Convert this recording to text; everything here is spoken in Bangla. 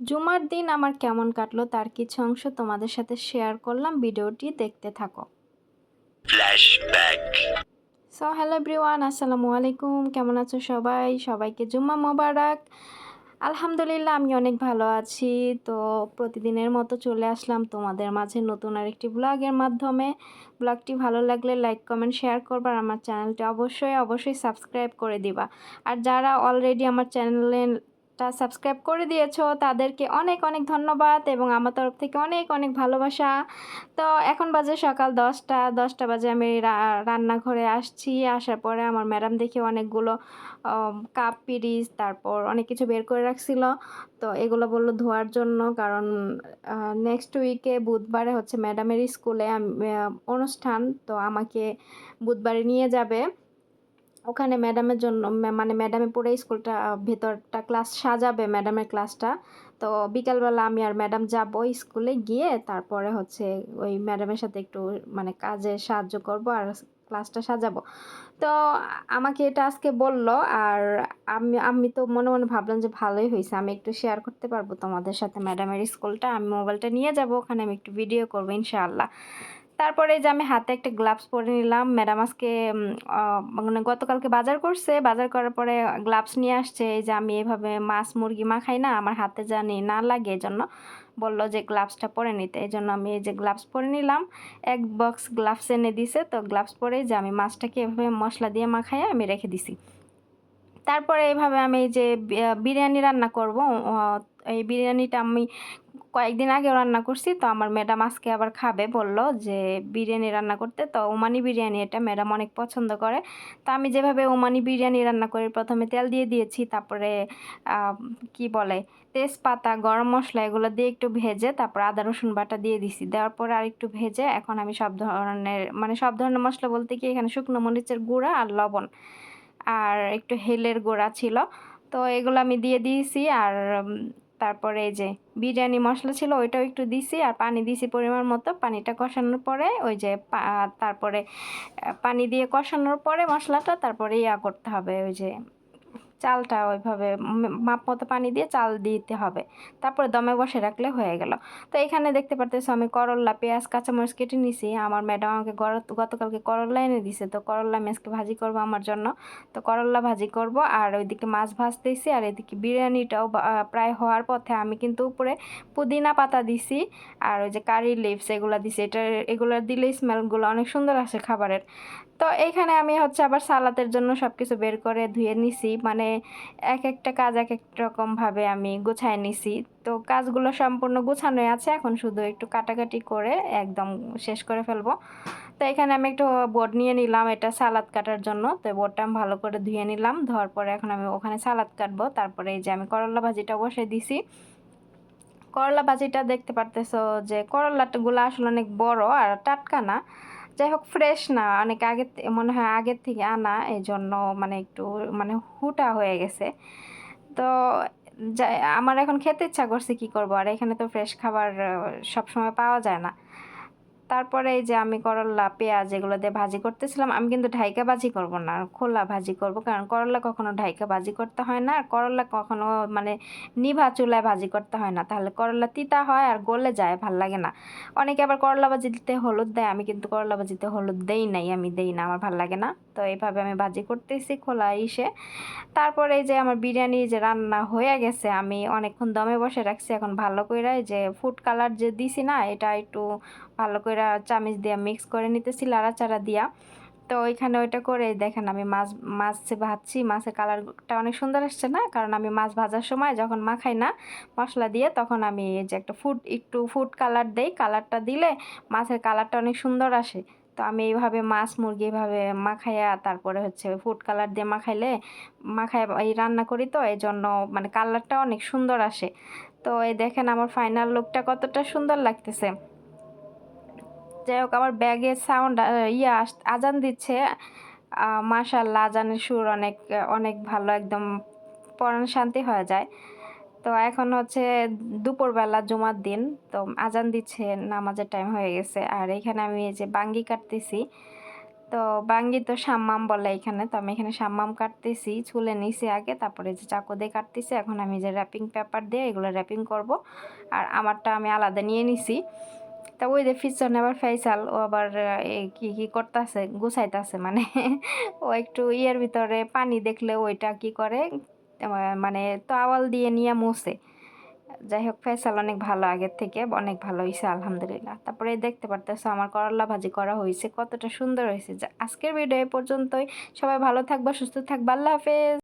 জুমার দিন আমার কেমন কাটলো তার কিছু অংশ তোমাদের সাথে শেয়ার করলাম, ভিডিওটি দেখতে থাকো। ফ্ল্যাশব্যাক। হ্যালো এভরিওয়ান, আসসালামু আলাইকুম। কেমন আছো সবাই? সবাইকে জুম্মা মোবারক। আলহামদুলিল্লাহ আমি অনেক ভালো আছি। তো প্রতিদিনের মতো চলে আসলাম তোমাদের মাঝে নতুন আরেকটি ব্লগের মাধ্যমে। ব্লগটি ভালো লাগলে লাইক কমেন্ট শেয়ার করবা, আর আমার চ্যানেলটি অবশ্যই সাবস্ক্রাইব করে দিবা। আর যারা অলরেডি আমার চ্যানেলটা সাবস্ক্রাইব করে দিয়েছো তাদেরকে অনেক অনেক ধন্যবাদ এবং আমার তরফ থেকে অনেক অনেক ভালোবাসা। তো এখন বাজে সকাল 10টা বাজে। আমি রান্নাঘরে আসছি। আসার পরে আমার ম্যাডাম দেখে অনেকগুলো কাপ পিরিচ তারপর অনেক কিছু বের করে রাখছিল। তো এগুলো বলল ধোয়ার জন্য, কারণ নেক্সট উইকে বুধবারে হচ্ছে ম্যাডামের স্কুলে অনুষ্ঠান। তো আমাকে বুধবারে নিয়ে যাবে ওখানে ম্যাডামের জন্য, মানে ম্যাডামে পুরো স্কুলটা ভেতরটা ক্লাস সাজাবে ম্যাডামের ক্লাসটা। তো বিকালবেলা আমি আর ম্যাডাম যাব স্কুলে, গিয়ে তারপরে হচ্ছে ওই ম্যাডামের সাথে একটু মানে কাজে সাহায্য করব আর ক্লাসটা সাজাবো। তো আমাকে এটা আজকে বলল। আর আমি আমি তো মনে মনে ভাবলাম যে ভালোই হয়েছে, আমি একটু শেয়ার করতে পারবো তোমাদের সাথে ম্যাডামের স্কুলটা। আমি মোবাইলটা নিয়ে যাব ওখানে, আমি একটু ভিডিও করবো ইনশাআল্লাহ। তারপরে এই যে আমি হাতে একটা গ্লাভস পরে নিলাম। ম্যাডাম আজকে মানে গতকালকে বাজার করছে, বাজার করার পরে গ্লাভস নিয়ে আসছে। এই যে আমি এভাবে মাছ মুরগি মাখাই না, আমার হাতে জানি না লাগে, এই জন্য বললো যে গ্লাভসটা পরে নিতে। এই জন্য আমি এই যে গ্লাভস পরে নিলাম। এক বক্স গ্লাভস এনে দিছে। তো গ্লাভস পরে যে আমি মাছটাকে এভাবে মশলা দিয়ে মাখাইয়া আমি রেখে দিছি। তারপরে এইভাবে আমি এই যে বিরিয়ানি রান্না করব। এই বিরিয়ানিটা আমি কয়েকদিন আগেও রান্না করছি। তো আমার ম্যাডাম আজকে আবার খাবে, বলল যে বিরিয়ানি রান্না করতে। তো ওমানি বিরিয়ানি এটা ম্যাডাম অনেক পছন্দ করে। তো আমি যেভাবে ওমানি বিরিয়ানি রান্না করি, প্রথমে তেল দিয়ে দিয়েছি, তারপরে কি বলে তেজপাতা গরম মশলা এগুলো দিয়ে একটু ভেজে তারপর আদা রসুন বাটা দিয়ে দিছি। দেওয়ার পরে আর একটু ভেজে এখন আমি সব ধরনের মশলা বলতে কি এখানে শুকনো মরিচের গুঁড়া আর লবণ আর একটু হেলের গুঁড়া ছিল। তো এগুলো আমি দিয়ে দিয়েছি। আর তারপরে এই যে বিরিয়ানি মশলা ছিল ওইটাও একটু দিছি, আর পানি দিছি পরিমাণ মতো। পানিটা কষানোর পরে ওই যে তারপরে পানি দিয়ে কষানোর পরে মশলাটা তারপরে করতে হবে, ওই যে চালটা ওইভাবে মাপ মতো পানি দিয়ে চাল দিতে হবে। তারপরে দমে বসে রাখলে হয়ে গেল। তো এখানে দেখতে পারতেছো আমি করল্লা পেঁয়াজ কাঁচামরিচ কেটে নিছি। আমার ম্যাডাম আমাকে গতকালকে করল্লা এনে দিছে। তো করল্লা আমি আজকে ভাজি করবো আমার জন্য। তো করল্লা ভাজি করব, আর ওইদিকে মাছ ভাজতেছি, আর এদিকে বিরিয়ানিটাও প্রায় হওয়ার পথে। আমি কিন্তু উপরে পুদিনা পাতা দিছি আর ওই যে কারি লিভস এগুলো দিছি। এগুলো দিলে স্মেলগুলো অনেক সুন্দর আসে খাবারের। তো এইখানে আমি হচ্ছে আবার সালাতের জন্য সব কিছু বের করে ধুয়ে নিছি, মানে এক একটা কাজ এক এক রকমভাবে আমি গুছায় নিছি। তো কাজগুলো সম্পূর্ণ গুছানোই আছে, এখন শুধু একটু কাটাকাটি করে একদম শেষ করে ফেলবো। তো এখানে আমি একটু বোর্ড নিয়ে নিলাম, এটা সালাদ কাটার জন্য। তো বোর্ডটা আমি ভালো করে ধুয়ে নিলাম, ধোয়ার পরে এখন আমি ওখানে সালাদ কাটবো। তারপরে এই যে আমি করলা ভাজিটা বসিয়ে দিছি। করলা ভাজিটা দেখতে পারতেছো যে করলাগুলো আসলে অনেক বড় আর টাটকা না, যাই হোক ফ্রেশ না, অনেক আগে মনে হয় আগের থেকে আনা, এই জন্য মানে একটু মানে হুটা হয়ে গেছে। তো আমার এখন খেতে ইচ্ছা করছে, কি করবো আর, এখানে তো ফ্রেশ খাবার সব সময় পাওয়া যায় না। তারপরে এই যে আমি করলা পেঁয়াজ এগুলো দিয়ে ভাজি করতেছিলাম। আমি কিন্তু ঢাইকা ভাজি করব না, খোলা ভাজি করব, কারণ করলা কখনো ঢাইকা ভাজি করতে হয় না, আর করলা কখনো মানে নিভা চুলায় ভাজি করতে হয় না, তাহলে করলা তিতা হয় আর গলে যায়, ভাল লাগে না। অনেকে আবার করলা ভাজিতে হলুদ দেয়, আমি কিন্তু করলা ভাজিতে হলুদ দেই নাই, আমি দেই না, আমার ভাল লাগে না। তো এইভাবে আমি ভাজি করতেছি খোলা ইসে। তারপরে এই যে আমার বিরিয়ানি যে রান্না হয়ে গেছে, আমি অনেকক্ষণ দমে বসে রাখছি। এখন ভালো করে এই যে ফুড কালার যে দিছি না, এটা একটু ভালো করে চামিচ দিয়ে মিক্স করে নিতেছি লাড়াচাড়া দিয়া। তো ওইখানে ওইটা করে দেখেন আমি মাছ ভাজছি, মাছের কালারটা অনেক সুন্দর আসছে না, কারণ আমি মাছ ভাজার সময় যখন মাখাই না মশলা দিয়ে, তখন আমি এই যে একটু ফুড কালার দেই, কালারটা দিলে মাছের কালারটা অনেক সুন্দর আসে। তো আমি এইভাবে মাছ মুরগি এইভাবে মাখাইয়া তারপরে হচ্ছে ফুড কালার দিয়ে মাখায় এই রান্না করি। তো এই জন্য মানে কালারটা অনেক সুন্দর আসে। তো এই দেখেন আমার ফাইনাল লুকটা কতটা সুন্দর লাগতেছে। যাই হোক আমার ব্যাগের সাউন্ড আজান দিচ্ছে। মাশাআল্লাহ আজানের সুর অনেক অনেক ভালো, একদম পরাণ শান্তি হয়ে যায়। তো এখন হচ্ছে দুপুরবেলা জুমার দিন। তো আজান দিচ্ছে, নামাজের টাইম হয়ে গেছে। আর এখানে আমি এই যে বাঙ্গি কাটতেছি। তো বাঙ্গি তো সাম্মাম বলে এখানে, তো আমি এখানে সাম্মাম কাটতেছি, ছুলে নিছি আগে, তারপরে যে চাকু দিয়ে কাটতেছি। এখন আমি যে র্যাপিং পেপার দিয়ে এগুলো র্যাপিং করব। আর আমারটা আমি আলাদা নিয়ে নিছি। তা ওই যে পিছনে আবার ফেসাল, ও আবার কি কি করতেছে, গুছাইতেছে মানে ও একটু ইয়ের ভিতরে পানি দেখলে ওইটা কি করে, মানে তাওয়াল দিয়ে নিয়ে মুছে। যাই হোক, ফেসাল অনেক ভালো, আগের থেকে অনেক ভালো হয়েছে আলহামদুলিল্লাহ। তারপরে দেখতে পারতেছো আমার করলা ভাজি করা হয়েছে, কতটা সুন্দর হয়েছে। আজকের ভিডিও এ পর্যন্তই। সবাই ভালো থাকবা, সুস্থ থাকবা, আল্লাহ হাফেজ।